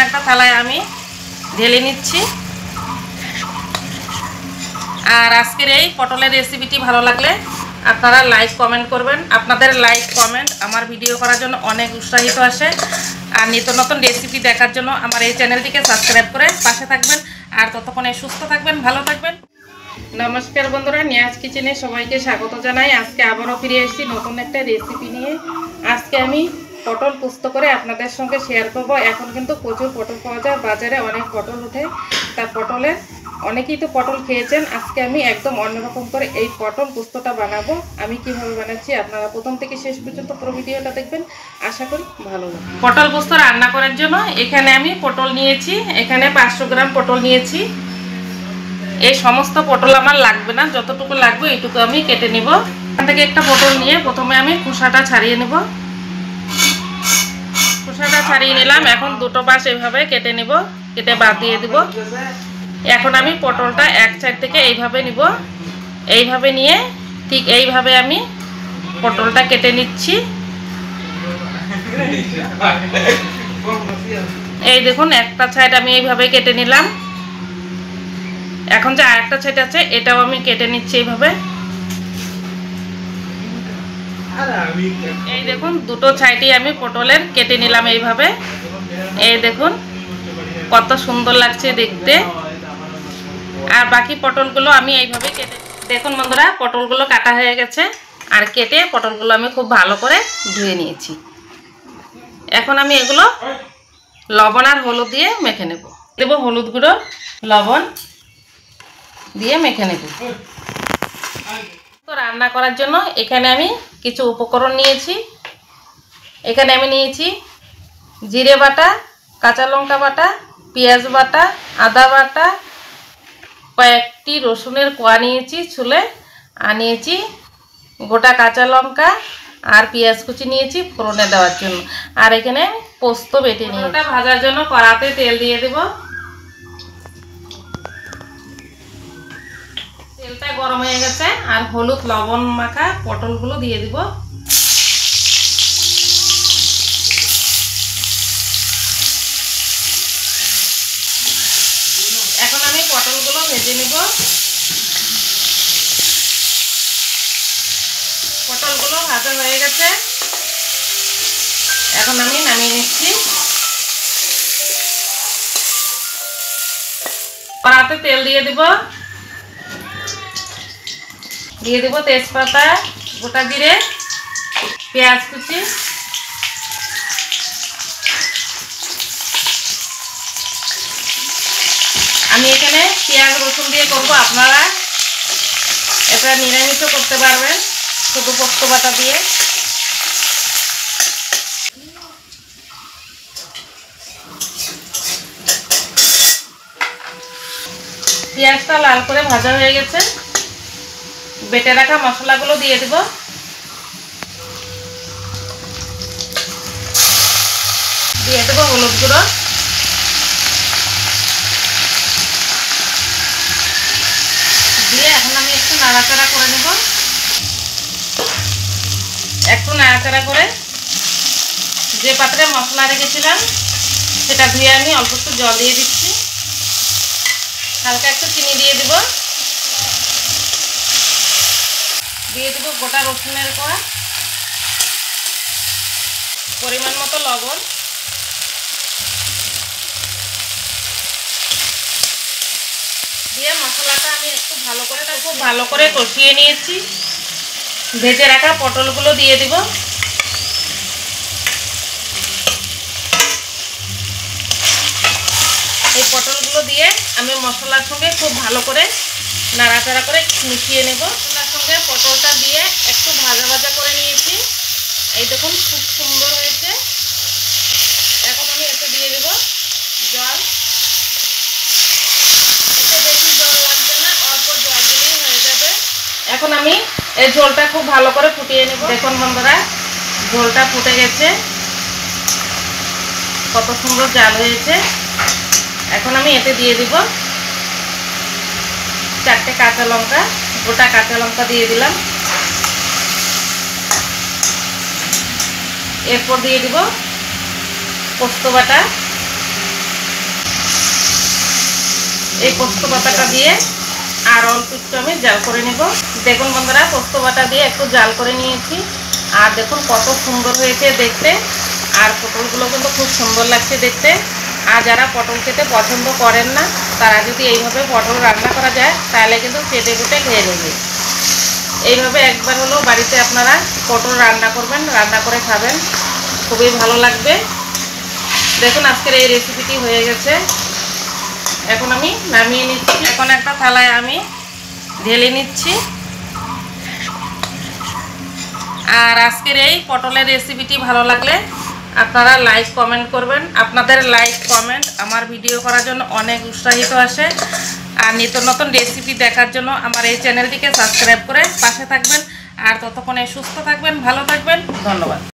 একটা থালায় আমি ঢেলে নিচ্ছি। আর আজকের এই পটলের রেসিপিটি ভালো লাগলে আপনারা লাইক কমেন্ট করবেন। আপনাদের লাইক কমেন্ট আমার ভিডিও করার জন্য অনেক উৎসাহিত আসে। আর নিত্য নতুন রেসিপি দেখার জন্য আমার এই চ্যানেলটিকে সাবস্ক্রাইব করে পাশে থাকবেন। আর ততক্ষণে সুস্থ থাকবেন, ভালো থাকবেন। নমস্কার বন্ধুরা, নিয়াজ কিচেনে সবাইকে স্বাগত জানাই। আজকে আবারও ফিরে এসেছি নতুন একটা রেসিপি নিয়ে। আজকে আমি পটল পোস্ত করে আপনাদের সঙ্গে শেয়ার করব। এখন কিন্তু প্রচুর পটল পাওয়া যায়, বাজারে অনেক পটল ওঠে। তা পটলের অনেকেই তো পটল খেয়েছেন। আজকে আমি একদম অন্যরকম করে এই পটল পোস্তটা বানাবো। আমি কিভাবে বানাচ্ছি আপনারা প্রথম থেকে শেষ পর্যন্ত পুরো ভিডিওটা দেখবেন, আশা করি ভালো লাগবে। পটল পোস্ত রান্না করার জন্য এখানে আমি পটল নিয়েছি, এখানে 500 গ্রাম পটল নিয়েছি। এই সমস্ত পটল আমার লাগবে না, যতটুকু লাগবে এইটুকু আমি কেটে নিব। এখান থেকে একটা পটল নিয়ে প্রথমে আমি খোসাটা ছাড়িয়ে নেব। খোসাটা ছাড়িয়ে নিলাম। এখন দুটো পাশ এইভাবে কেটে নেব, কেটে বাদ দিয়ে দিব। এখন আমি পটলটা এক সাইড থেকে এইভাবে নিব। এইভাবে নিয়ে ঠিক এইভাবে আমি পটলটা কেটে নিচ্ছি। এই দেখুন, একটা সাইড আমি এইভাবে কেটে নিলাম। এখন যে আরেকটা সাইড আছে এটাও আমি কেটে নিচ্ছি এইভাবে। এই দেখুন, দুটো সাইডই আমি পটলের কেটে নিলাম এইভাবে। এই দেখুন কত সুন্দর লাগছে দেখতে। আর বাকি পটলগুলো আমি এইভাবে কেটে, দেখুন বন্ধুরা পটলগুলো কাটা হয়ে গেছে। আর কেটে পটলগুলো আমি খুব ভালো করে ধুয়ে নিয়েছি। এখন আমি এগুলো লবণ আর হলুদ দিয়ে মেখে নেব। দেব হলুদ গুঁড়ো, লবণ দিয়ে মেখে নেব। তো রান্না করার জন্য এখানে আমি কিছু উপকরণ নিয়েছি। এখানে আমি নিয়েছি জিরে বাটা, কাঁচা লঙ্কা বাটা, পেঁয়াজ বাটা, আদা বাটা, কয়েকটি রসুনের কোয়া নিয়েছি ছুলে, আর নিয়েছি গোটা কাঁচা লঙ্কা আর পেঁয়াজ কুচি নিয়েছি ফোড়নে দেওয়ার জন্য। আর এখানে পোস্ত বেটে নিয়েছি। ওটা ভাজার জন্য কড়াতে তেল দিয়ে দেব। তেলটা গরম হয়ে গেছে। আর হলুদ লবণ মাখা পটলগুলো দিয়ে দিব। এখন আমি পটলগুলো ভেজে নিব। পটলগুলো ভাজা হয়ে গেছে, এখন আমি নামিয়ে নিচ্ছি। কড়াতে তেল দিয়ে দিব। দিয়ে দেব তেজপাতা, গোটা জিরে, পেঁয়াজ কুচি, আমি এখানে পেঁয়াজ রসুন দিয়ে করব। আপনারা এটা নিরামিষও করতে পারবেন শুধু পোস্ত বাটা দিয়ে। পেঁয়াজটা লাল করে ভাজা হয়ে গেছে। বেটে রাখা মশলাগুলো দিয়ে দেব। দিয়ে দেবো হলুদ গুঁড়ো, দিয়ে এখন আমি একটু নাড়াচাড়া করে নেব। একটু নাড়াচাড়া করে যে পাত্রে মশলা রেখেছিলাম সেটা ধুয়ে আমি অল্প একটু জল দিয়ে দিচ্ছি। হালকা একটু চিনি দিয়ে দেব। দিয়ে দেবো গোটা রসুনের কোয়া, পরিমাণ মতো লবণ, দিয়ে মশলাটা আমি একটু ভালো করে কষিয়ে নিয়েছি। ভেজে রাখা পটলগুলো দিয়ে দিব। এই পটলগুলো দিয়ে আমি মশলার সঙ্গে খুব ভালো করে নাড়াচাড়া করে মিশিয়ে নেব। মশলার সঙ্গে পটলটা দিয়ে একটু ভাজা ভাজা করে নিয়েছি। এই দেখুন খুব সুন্দর হয়েছে। এখন আমি এতে দিয়ে দেব জল। এতে বেশি জল লাগবে না, অল্প জল দিলেই হয়ে যাবে। এখন আমি এই ঝোলটা খুব ভালো করে ফুটিয়ে নেব। দেখুন বন্ধুরা ঝোলটা ফুটে গেছে, কত সুন্দর জাল হয়েছে। এখন আমি এতে দিয়ে দিব 4টে কাঁচা লঙ্কা, গোটা কাঁচা লঙ্কা দিয়ে দিলাম। এরপর দিয়ে দিব পোস্ত বাটা, এই পোস্ত বাটাটা দিয়ে আর অল্প একটু আমি জাল করে নেব। দেখুন বন্ধুরা, পোস্ত বাটা দিয়ে একটু জাল করে নিয়েছি। আর দেখুন কত সুন্দর হয়েছে দেখতে, আর পটলগুলো কিন্তু খুব সুন্দর লাগছে দেখতে। আর যারা পটল খেতে পছন্দ করেন না, তারা যদি এইভাবে পটল রান্না করা যায় তাহলে কিন্তু চেটে পুটে খেয়ে নেবে। এইভাবে একবার হলেও বাড়িতে আপনারা পটল রান্না করবেন, রান্না করে খাবেন, খুবই ভালো লাগবে। দেখুন আজকের এই রেসিপিটি হয়ে গেছে। এখন আমি নামিয়ে নিচ্ছি। এখন একটা থালায় আমি ঢেলে নিচ্ছি। আর আজকের এই পটলের রেসিপিটি ভালো লাগলে আপনারা লাইক কমেন্ট করবেন। আপনাদের লাইক কমেন্ট আমার ভিডিও করার জন্য অনেক উৎসাহিত আসে। আর নিত্য নতুন রেসিপি দেখার জন্য আমার এই চ্যানেলটিকে সাবস্ক্রাইব করে পাশে থাকবেন। আর ততক্ষণে সুস্থ থাকবেন, ভালো থাকবেন। ধন্যবাদ।